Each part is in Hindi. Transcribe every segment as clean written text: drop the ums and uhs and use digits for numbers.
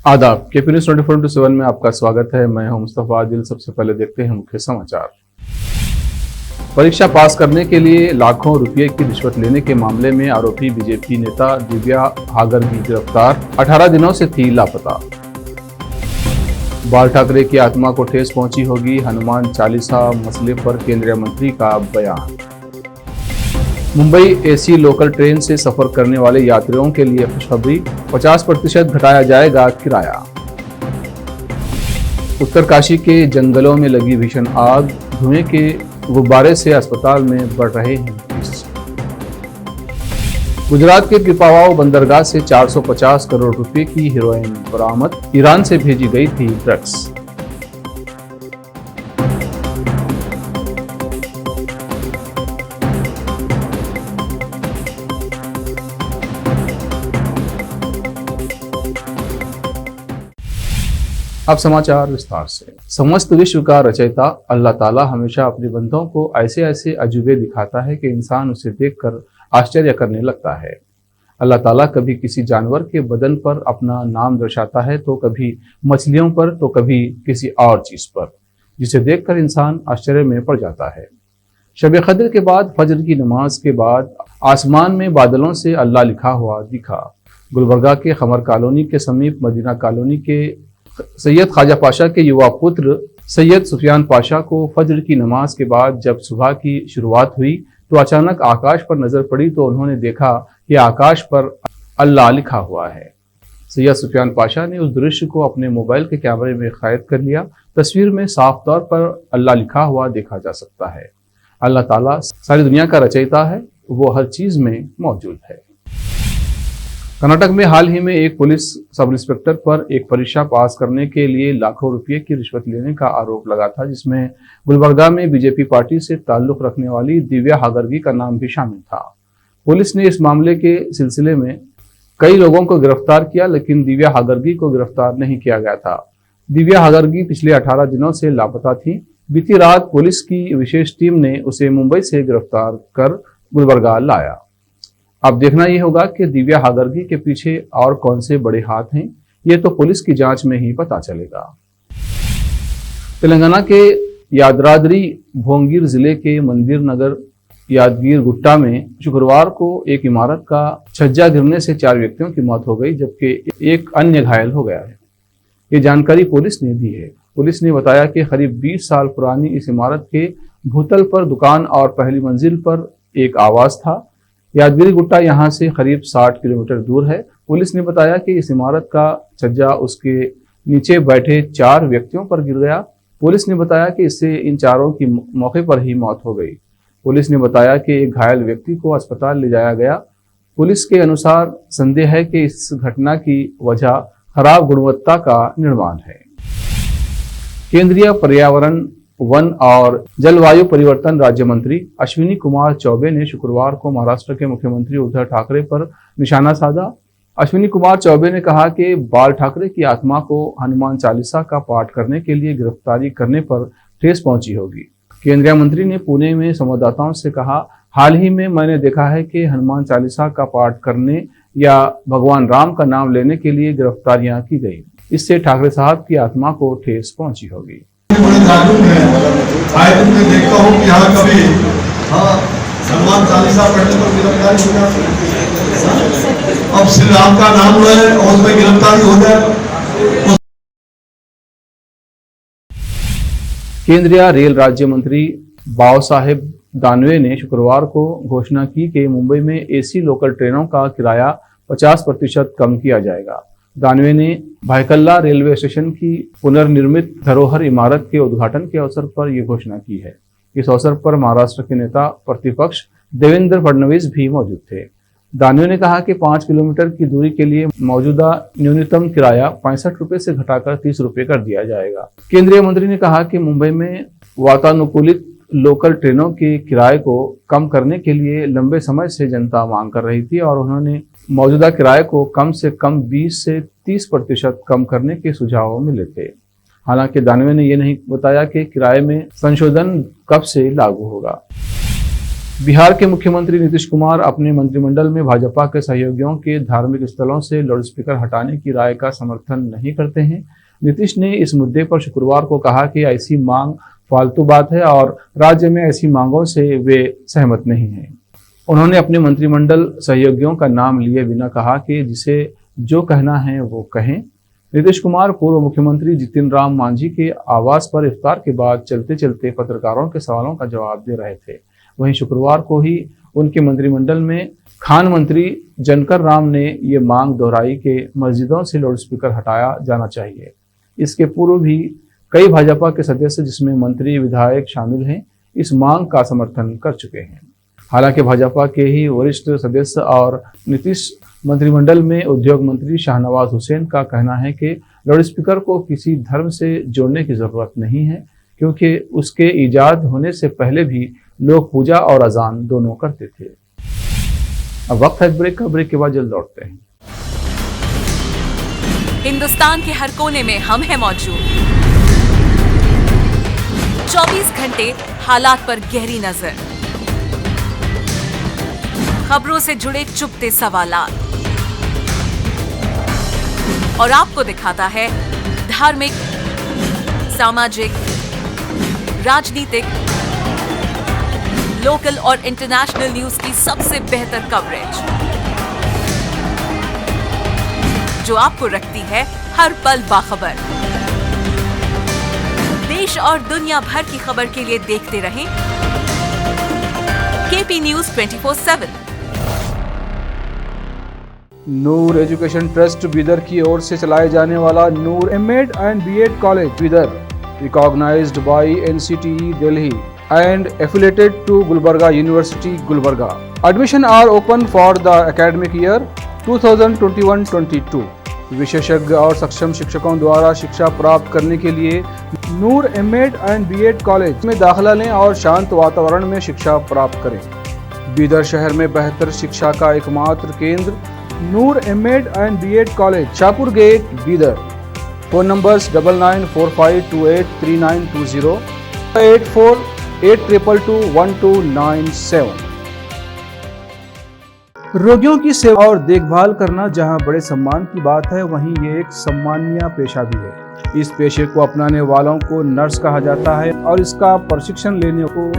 आदाब। केपी न्यूज 24/7 में आपका स्वागत है। मैं हूं मुस्तफा आदिल। सबसे पहले देखते हैं मुख्य समाचार। परीक्षा पास करने के लिए लाखों रुपए की रिश्वत लेने के मामले में आरोपी बीजेपी नेता दिव्या हागरगी गिरफ्तार, 18 दिनों से थी लापता। बाल ठाकरे की आत्मा को ठेस पहुंची होगी, हनुमान चालीसा मसले पर केंद्रीय मंत्री का बयान। मुंबई एसी लोकल ट्रेन से सफर करने वाले यात्रियों के लिए खुशखबरी, 50% घटाया जाएगा किराया। उत्तरकाशी के जंगलों में लगी भीषण आग, धुएं के गुब्बारे से अस्पताल में बढ़ रहे हैं केस। गुजरात के पिपावाव बंदरगाह से 450 करोड़ रुपए की हेरोइन बरामद, ईरान से भेजी गई थी ड्रग्स। अब समाचार विस्तार से। समस्त विश्व का रचयिता अल्लाह ताला हमेशा अपने बंदों को ऐसे ऐसे अजूबे दिखाता है कि इंसान उसे देखकर आश्चर्य करने लगता है। अल्लाह ताला कभी किसी जानवर के बदन पर अपना नाम दर्शाता है, तो कभी मछलियों पर, तो कभी किसी और चीज पर, जिसे देखकर इंसान आश्चर्य में पड़ जाता है। शब कद्र के बाद फजर की नमाज के बाद आसमान में बादलों से अल्लाह लिखा हुआ दिखा। गुलबर्गा के खमर कॉलोनी के समीप मदीना कॉलोनी के सैयद ख्वाजा पाशा के युवा पुत्र सैयद सुफियान पाशा को फजर की नमाज के बाद जब सुबह की शुरुआत हुई तो अचानक आकाश पर नजर पड़ी, तो उन्होंने देखा कि आकाश पर अल्लाह लिखा हुआ है। सैयद सुफियान पाशा ने उस दृश्य को अपने मोबाइल के कैमरे में कैद कर लिया। तस्वीर में साफ तौर पर अल्लाह लिखा हुआ देखा जा सकता है। अल्लाह ताला सारी दुनिया का रचयिता है, वो हर चीज में मौजूद है। कर्नाटक में हाल ही में एक पुलिस सब इंस्पेक्टर पर एक परीक्षा पास करने के लिए लाखों रुपए की रिश्वत लेने का आरोप लगा था, जिसमें गुलबर्गा में बीजेपी पार्टी से ताल्लुक रखने वाली दिव्या हागरगी का नाम भी शामिल था। पुलिस ने इस मामले के सिलसिले में कई लोगों को गिरफ्तार किया, लेकिन दिव्या हागरगी को गिरफ्तार नहीं किया गया था। दिव्या हागरगी पिछले 18 दिनों से लापता थी। बीती रात पुलिस की विशेष टीम ने उसे मुंबई से गिरफ्तार कर गुलबर्गा लाया। अब देखना यह होगा कि दिव्या हागरगी के पीछे और कौन से बड़े हाथ हैं, ये तो पुलिस की जांच में ही पता चलेगा। तेलंगाना के यादाद्री भोंगीर जिले के मंदिर नगर यादगीर गुट्टा में शुक्रवार को एक इमारत का छज्जा गिरने से 4 व्यक्तियों की मौत हो गई, जबकि एक अन्य घायल हो गया है। ये जानकारी पुलिस ने दी है। पुलिस ने बताया कि करीब 20 साल पुरानी इस इमारत के भूतल पर दुकान और पहली मंजिल पर एक आवास था। यादगिरी गुट्टा यहाँ से करीब 60 किलोमीटर दूर है। पुलिस ने बताया कि इस इमारत का छज्जा उसके नीचे बैठे 4 व्यक्तियों पर गिर गया। पुलिस ने बताया कि इससे इन चारों की मौके पर ही मौत हो गई। पुलिस ने बताया कि एक घायल व्यक्ति को अस्पताल ले जाया गया। पुलिस के अनुसार संदेह है कि इस घटना की वजह खराब गुणवत्ता का निर्माण है। केंद्रीय पर्यावरण, वन और जलवायु परिवर्तन राज्य मंत्री अश्विनी कुमार चौबे ने शुक्रवार को महाराष्ट्र के मुख्यमंत्री उद्धव ठाकरे पर निशाना साधा। अश्विनी कुमार चौबे ने कहा कि बाल ठाकरे की आत्मा को हनुमान चालीसा का पाठ करने के लिए गिरफ्तारी करने पर ठेस पहुंची होगी। केंद्रीय मंत्री ने पुणे में संवाददाताओं से कहा, हाल ही में मैंने देखा है कि हनुमान चालीसा का पाठ करने या भगवान राम का नाम लेने के लिए गिरफ्तारियां की गई। इससे ठाकरे साहब की आत्मा को ठेस पहुंची होगी। आए दिन मैं देखता हूँ कि यहाँ कभी हनुमान चालीसा पढ़ने पर गिरफ्तारी हो जाती, अब श्री राम का नाम ले और उसमें गिरफ्तारी हो जाए। केंद्रीय रेल राज्य मंत्री बाव साहेब दानवे ने शुक्रवार को घोषणा की कि मुंबई में एसी लोकल ट्रेनों का किराया 50% कम किया जाएगा। दानवे ने भायकल्ला रेलवे स्टेशन की पुनर्निर्मित धरोहर इमारत के उद्घाटन के अवसर पर यह घोषणा की है। इस अवसर पर महाराष्ट्र के नेता प्रतिपक्ष देवेंद्र फडणवीस भी मौजूद थे। दानवे ने कहा कि 5 किलोमीटर की दूरी के लिए मौजूदा न्यूनतम किराया 65 रुपए से घटाकर 30 रुपए कर दिया जाएगा। केंद्रीय मंत्री ने कहा कि मुंबई में वातानुकूलित लोकल ट्रेनों के किराए को कम करने के लिए लंबे समय से जनता मांग कर रही थी और उन्होंने मौजूदा किराए को कम से कम 20 से 30% कम करने के सुझाव मिले थे। हालांकि दानवे ने यह नहीं बताया कि किराए में संशोधन कब से लागू होगा। बिहार के मुख्यमंत्री नीतीश कुमार अपने मंत्रिमंडल में भाजपा के सहयोगियों के धार्मिक स्थलों से लाउडस्पीकर हटाने की राय का समर्थन नहीं करते हैं। नीतीश ने इस मुद्दे पर शुक्रवार को कहा कि ऐसी मांग फालतू बात है और राज्य में ऐसी मांगों से वे सहमत नहीं हैं। उन्होंने अपने मंत्रिमंडल सहयोगियों का नाम लिए बिना कहा कि जिसे जो कहना है वो कहें। नीतीश कुमार पूर्व मुख्यमंत्री जितिन राम मांझी के आवास पर इफ्तार के बाद चलते चलते पत्रकारों के सवालों का जवाब दे रहे थे। वहीं शुक्रवार को ही उनके मंत्रिमंडल में खान मंत्री जनकर राम ने ये मांग दोहराई कि मस्जिदों से लाउडस्पीकर हटाया जाना चाहिए। इसके पूर्व भी कई भाजपा के सदस्य, जिसमें मंत्री विधायक शामिल हैं, इस मांग का समर्थन कर चुके हैं। हालांकि भाजपा के ही वरिष्ठ सदस्य और नीतीश मंत्रिमंडल में उद्योग मंत्री शाहनवाज हुसैन का कहना है कि लाउडस्पीकर को किसी धर्म से जोड़ने की जरूरत नहीं है, क्योंकि उसके ईजाद होने से पहले भी लोग पूजा और अजान दोनों करते थे। अब वक्त है ब्रेक का। ब्रेक के बाद जल्द लौटते हैं। हिंदुस्तान के हर कोने में हम हैं मौजूद। 24 घंटे हालात पर गहरी नजर, खबरों से जुड़े चुपते सवालात और आपको दिखाता है धार्मिक, सामाजिक, राजनीतिक, लोकल और इंटरनेशनल न्यूज की सबसे बेहतर कवरेज, जो आपको रखती है हर पल बाखबर। देश और दुनिया भर की खबर के लिए देखते रहें KP news 24/7। Noor education trust Bidar की ओर से चलाए जाने वाला Noor MEd and BEd college Bidar, recognised by NCTE Delhi and affiliated to Gulbarga University, Gulbarga. Admission are open for the academic year 2021-22. विशेषज्ञ और सक्षम शिक्षकों द्वारा शिक्षा प्राप्त करने के लिए नूर एमएड एंड बीएड कॉलेज में दाखिला लें और शांत वातावरण में शिक्षा प्राप्त करें। बीदर शहर में बेहतर शिक्षा का एकमात्र केंद्र Noor MEd and BEd college, Shahpur gate, Bidar. Phone numbers 9945283920, 8482221297। रोगियों की सेवा और देखभाल करना जहां बड़े सम्मान की बात है, वहीं ये एक सम्माननीय पेशा भी है। इस पेशे को अपनाने वालों को नर्स कहा जाता है और इसका प्रशिक्षण लेने को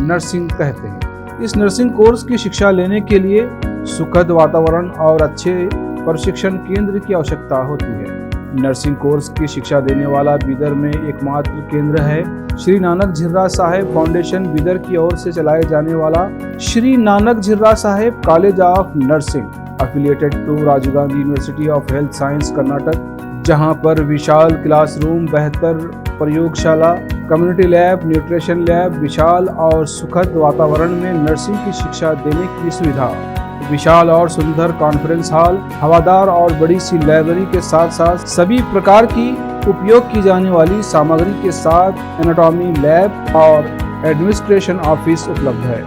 नर्सिंग कहते हैं। इस नर्सिंग कोर्स की शिक्षा लेने के लिए सुखद वातावरण और अच्छे प्रशिक्षण केंद्र की आवश्यकता होती है। नर्सिंग कोर्स की शिक्षा देने वाला बीदर में एकमात्र केंद्र है श्री नानक झिर्रा साहेब फाउंडेशन बीदर की ओर से चलाए जाने वाला Shri Nanak Jhirra Saheb college of nursing, affiliated to Rajiv Gandhi university of health science Karnataka, जहां पर विशाल क्लासरूम, बेहतर प्रयोगशाला, कम्युनिटी लैब, न्यूट्रिशन लैब, विशाल और सुखद वातावरण में नर्सिंग की शिक्षा देने की सुविधा, विशाल और सुंदर कॉन्फ्रेंस हॉल, हवादार और बड़ी सी लाइब्रेरी के साथ साथ सभी प्रकार की उपयोग की जाने वाली सामग्री के साथ एनाटॉमी लैब और एडमिनिस्ट्रेशन ऑफिस उपलब्ध है।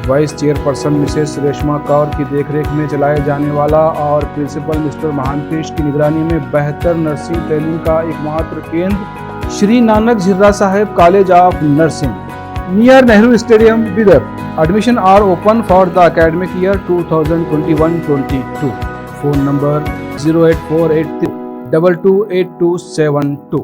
Vice chairperson Mrs Reshma Kaur की देखरेख में चलाए जाने वाला और प्रिंसिपल मिस्टर महांतेश की निगरानी में बेहतर नर्सिंग ट्रेनिंग का एकमात्र केंद्र Shri Nanak Jhirra Saheb college of nursing, near Nehru stadium, Bidar. Admission are open for the academic year 2021-22. Phone number 08483228272.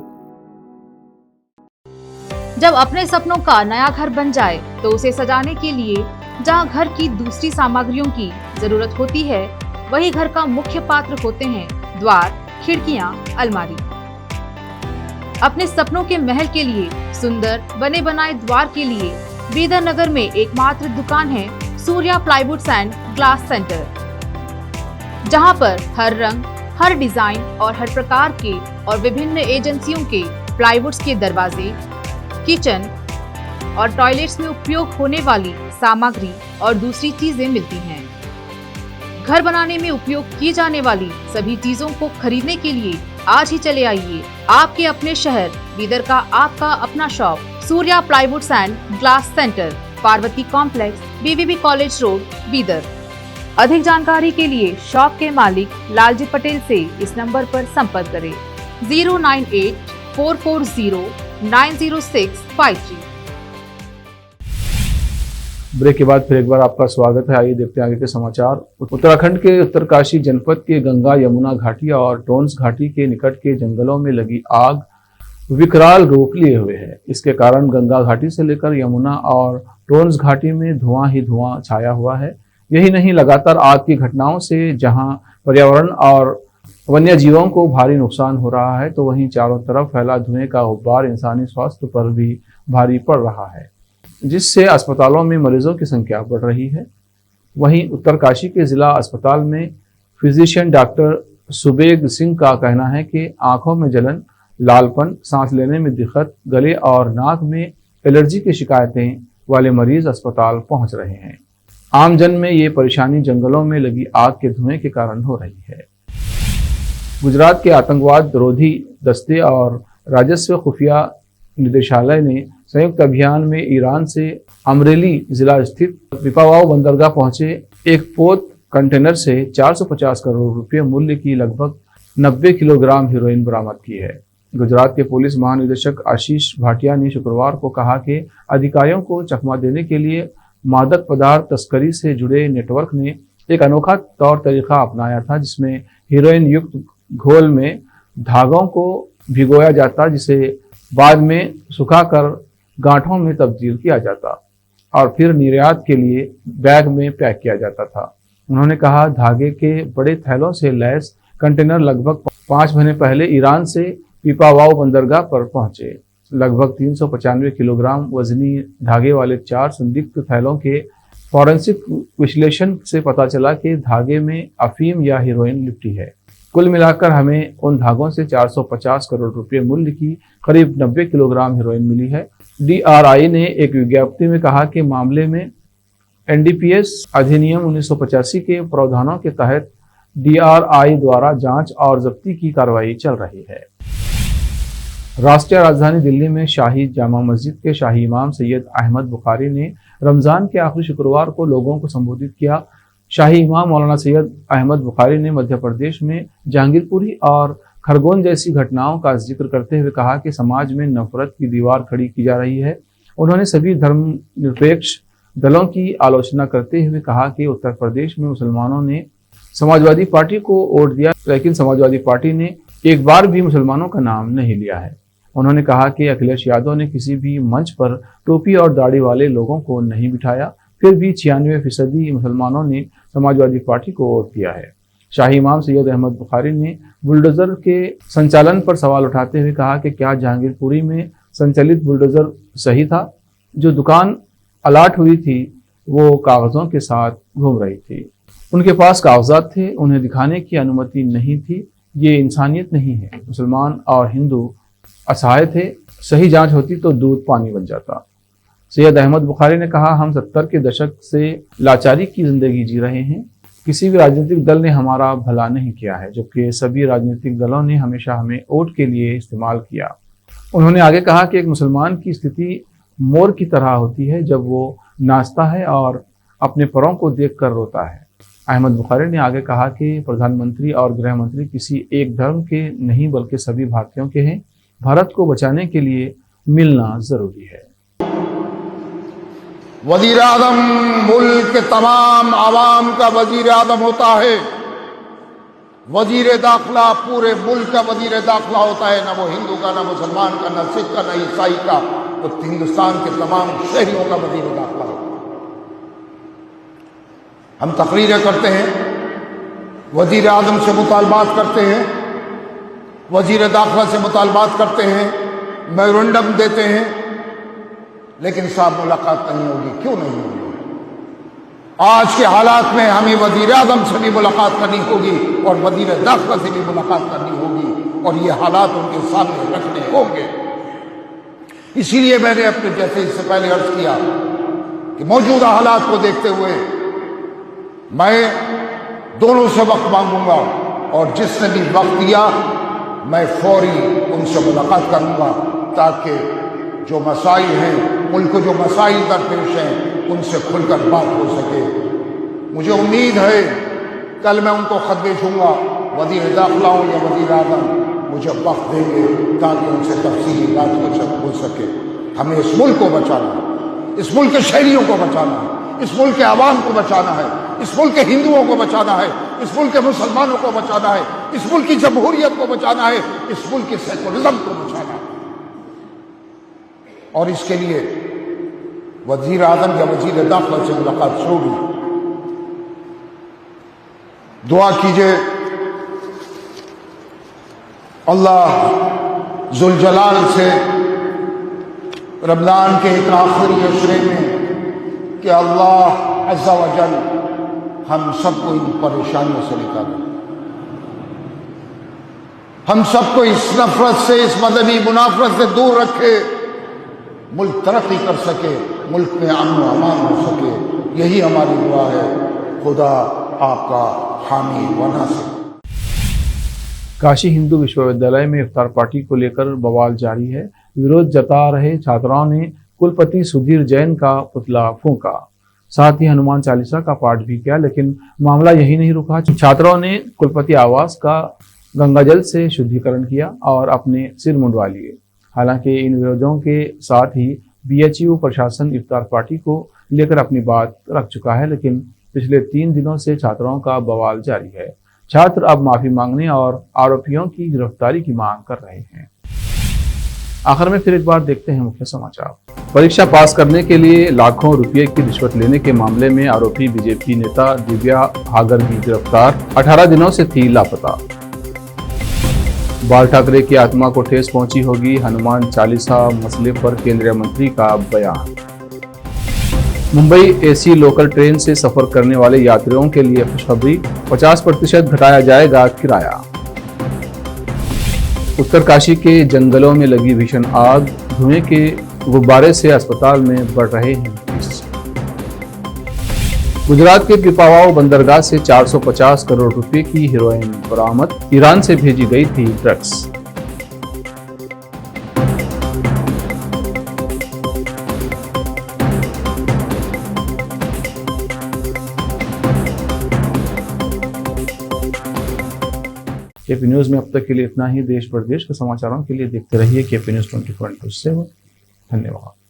जब अपने सपनों का नया घर बन जाए तो उसे सजाने के लिए जहां घर की दूसरी सामग्रियों की जरूरत होती है, वही घर का मुख्य पात्र होते हैं द्वार, खिड़कियां, अलमारी। अपने सपनों के महल के लिए सुंदर बने बनाए द्वार के लिए बीदर नगर में एकमात्र दुकान है सूर्या प्लाईवुड्स एंड ग्लास सेंटर, जहां पर हर रंग, हर डिजाइन और हर प्रकार के और विभिन्न एजेंसियों के प्लाईवुड्स के दरवाजे, किचन और टॉयलेट्स में उपयोग होने वाली सामग्री और दूसरी चीजें मिलती हैं। घर बनाने में उपयोग की जाने वाली सभी चीजों को खरीदने के लिए आज ही चले आइए आपके अपने शहर बीदर का आपका अपना shop Surya प्लाईवुड्स and glass centre, Parvati complex, BVB college road, Bidar. अधिक जानकारी के लिए शॉप के मालिक लालजी पटेल से इस नंबर पर संपर्क करें 09844090653। ब्रेक के बाद फिर एक बार आपका स्वागत है। आइए देखते हैं आगे के समाचार। उत्तराखंड के उत्तरकाशी जनपद के गंगा यमुना घाटी और टोंस घाटी के निकट के जंगलों में लगी आग विकराल रूप लिए हुए है। इसके कारण गंगा घाटी से लेकर यमुना और टोंस घाटी में धुआं ही धुआं छाया हुआ है। यही नहीं, लगातार आग की घटनाओं से जहां पर्यावरण और वन्य जीवों को भारी नुकसान हो रहा है, तो वहीं चारों तरफ फैला धुएं का गुब्बार इंसानी स्वास्थ्य पर भी भारी पड़ रहा है, जिससे अस्पतालों में मरीजों की संख्या बढ़ रही है। वहीं उत्तरकाशी के जिला अस्पताल में फिजिशियन डॉक्टर सुबेग सिंह का कहना है कि आंखों में जलन, लालपन, सांस लेने में दिक्कत, गले और नाक में एलर्जी की शिकायतें वाले मरीज अस्पताल पहुंच रहे हैं। आमजन में ये परेशानी जंगलों में लगी आग के धुएं के कारण हो रही है। गुजरात के आतंकवाद रोधी दस्ते और राजस्व खुफिया निदेशालय ने संयुक्त अभियान में ईरान से अमरेली जिला स्थित पिपावाव बंदरगाह पहुंचे एक पोत कंटेनर से 450 करोड़ रुपए मूल्य की लगभग 90 किलोग्राम हेरोइन बरामद की है। गुजरात के पुलिस महानिदेशक आशीष भाटिया ने शुक्रवार को कहा कि अधिकारियों को चकमा देने के लिए मादक पदार्थ तस्करी से जुड़े नेटवर्क ने एक अनोखा तौर तरीका अपनाया था, जिसमें हेरोइन युक्त घोल में धागों को भिगोया जाता, जिसे बाद में सुखाकर गांठों में तब्दील किया जाता और फिर निर्यात के लिए बैग में पैक किया जाता था। उन्होंने कहा, धागे के बड़े थैलों से लैस कंटेनर लगभग 5 महीने पहले ईरान से पिपावाव बंदरगाह पर पहुंचे। लगभग 395 किलोग्राम वजनी धागे वाले 4 संदिग्ध थैलों के फॉरेंसिक विश्लेषण से पता चला कि धागे में अफीम या हेरोइन लिपटी है। कुल मिलाकर हमें उन धागों से 450 करोड़ रुपए मूल्य की करीब 90 किलोग्राम हेरोइन मिली है। DRI ने एक विज्ञप्ति में कहा कि मामले में NDPS अधिनियम 1985 के प्रावधानों के तहत DRI द्वारा जांच और जब्ती की कार्रवाई चल रही है। राष्ट्रीय राजधानी दिल्ली में शाही जामा मस्जिद के शाही इमाम सैयद अहमद बुखारी ने रमजान के आखिरी शुक्रवार को लोगों को संबोधित किया। शाही इमाम मौलाना सैयद अहमद बुखारी ने मध्य प्रदेश में जहांगीरपुरी और खरगोन जैसी घटनाओं का जिक्र करते हुए कहा कि समाज में नफरत की दीवार खड़ी की जा रही है। उन्होंने सभी धर्मनिरपेक्ष दलों की आलोचना करते हुए कहा कि उत्तर प्रदेश में मुसलमानों ने समाजवादी पार्टी को वोट दिया, लेकिन समाजवादी पार्टी ने एक बार भी मुसलमानों का नाम नहीं लिया है। उन्होंने कहा कि अखिलेश यादव ने किसी भी मंच पर टोपी और दाढ़ी वाले लोगों को नहीं बिठाया, फिर भी 96% मुसलमानों ने समाजवादी पार्टी को वोट दिया है। शाही इमाम सैयद अहमद बुखारी ने बुलडोजर के संचालन पर सवाल उठाते हुए कहा कि क्या जहांगीरपुरी में संचालित बुलडोजर सही था? जो दुकान अलाट हुई थी वो कागजों के साथ घूम रही थी, उनके पास कागजात थे, उन्हें दिखाने की अनुमति नहीं थी। ये इंसानियत नहीं है। मुसलमान और हिंदू असहाय थे, सही जांच होती तो दूध पानी बन जाता। सैयद अहमद बुखारी ने कहा, हम 70 के दशक से लाचारी की जिंदगी जी रहे हैं। किसी भी राजनीतिक दल ने हमारा भला नहीं किया है, जबकि सभी राजनीतिक दलों ने हमेशा हमें वोट के लिए इस्तेमाल किया। उन्होंने आगे कहा कि एक मुसलमान की स्थिति मोर की तरह होती है जब वो नाचता है और अपने परों को देखकर रोता है। अहमद बुखारी ने आगे कहा कि प्रधानमंत्री और गृह मंत्री किसी एक धर्म के नहीं बल्कि सभी भारतीयों के हैं। भारत को बचाने के लिए मिलना जरूरी है। वजीर आजम मुल्क के तमाम आवाम का वजीर आजम होता है। वजीर दाखिला पूरे मुल्क का वजीर दाखिला होता है, ना वो हिंदू का, ना मुसलमान का, ना सिख का, ना ईसाई का, वो हिंदुस्तान के तमाम शहरियों का वजीर दाखिला होता है। हम तकरीरें करते हैं, वजीर आजम से मुतालबात करते हैं, वजीर दाखिला से मुतालबात करते हैं, मेमोरेंडम देते हैं, लेकिन साहब मुलाकात नहीं होगी। क्यों नहीं होगी? आज के हालात में हमें वजीर आजम से भी मुलाकात करनी होगी और वजीर दाखिला से भी मुलाकात करनी होगी और ये हालात उनके सामने रखने होंगे। इसीलिए मैंने अपने जैसे इससे पहले अर्ज किया कि मौजूदा हालात को देखते हुए मैं दोनों से वक्त मांगूंगा और जिसने भी वक्त दिया मैं फौरी उनसे मुलाकात करूंगा, ताकि जो मसाइल हैं, मुल्क को जो मसाइल दरपेश हैं, उनसे खुलकर बात हो सके। मुझे उम्मीद है कल मैं उनको खत भेजूंगा, वज़ीर दाखिला हो या वज़ीर आज़म मुझे वक्त देंगे ताकि उनसे तफसीली बात हो सके। हमें इस मुल्क को बचाना, इस मुल्क के शहरियों को बचाना, इस मुल्क के आवाम को बचाना है, इस मुल्क के हिंदुओं को बचाना है, इस मुल्क के मुसलमानों को बचाना है, इस मुल्क की जमहूरियत को बचाना है, इस मुल्क के सेकुलरिज्म को बचाना है। और इसके लिए वजीर आजम या वजीर दाखिला से मुलाकात शुरू हुई। दुआ कीजिए अल्लाह जुल जलाल से रमजान के एक आखिरी अशरे में कि अल्लाह अज़्ज़ा व जल हम सबको इन परेशानियों से निकाले, हम सबको इस नफरत से, इस मदनी मुनाफरत से दूर रखे, मुल्क तरक्की कर सके, मुल्क में अमन व अमान हो सके। यही हमारी दुआ है। खुदा आपका हामी व नासिर। काशी हिंदू विश्वविद्यालय में इफ्तार पार्टी को लेकर बवाल जारी है। विरोध जता रहे छात्राओं ने कुलपति सुधीर जैन का पुतला फूंका, साथ ही हनुमान चालीसा का पाठ भी किया, लेकिन मामला यही नहीं रुका। छात्रों ने कुलपति आवास का गंगाजल से शुद्धिकरण किया और अपने सिर मुंडवा लिए। हालांकि इन विरोधों के साथ ही बीएचयू प्रशासन इफ्तार पार्टी को लेकर अपनी बात रख चुका है, लेकिन पिछले 3 दिनों से छात्रों का बवाल जारी है। छात्र अब माफी मांगने और आरोपियों की गिरफ्तारी की मांग कर रहे हैं। आखिर में फिर एक बार देखते हैं मुख्य समाचार। परीक्षा पास करने के लिए लाखों रुपए की रिश्वत लेने के मामले में आरोपी बीजेपी नेता दिव्या हागरगी गिरफ्तार, 18 दिनों से थी लापता। बाल ठाकरे की आत्मा को ठेस पहुंची होगी, हनुमान चालीसा मसले पर केंद्रीय मंत्री का बयान। मुंबई एसी लोकल ट्रेन से सफर करने वाले यात्रियों के लिए खुशखबरी, 50% घटाया जाएगा किराया। उत्तरकाशी के जंगलों में लगी भीषण आग, धुएं के गुब्बारे से अस्पताल में बढ़ रहे हैं केस। गुजरात के पिपावाव बंदरगाह से 450 करोड़ रुपए की हेरोइन बरामद, ईरान से भेजी गई थी ड्रग्स। केपी न्यूज में अब तक के लिए इतना ही। देश प्रदेश के समाचारों के लिए देखते रहिए केपी न्यूज 24/7। धन्यवाद।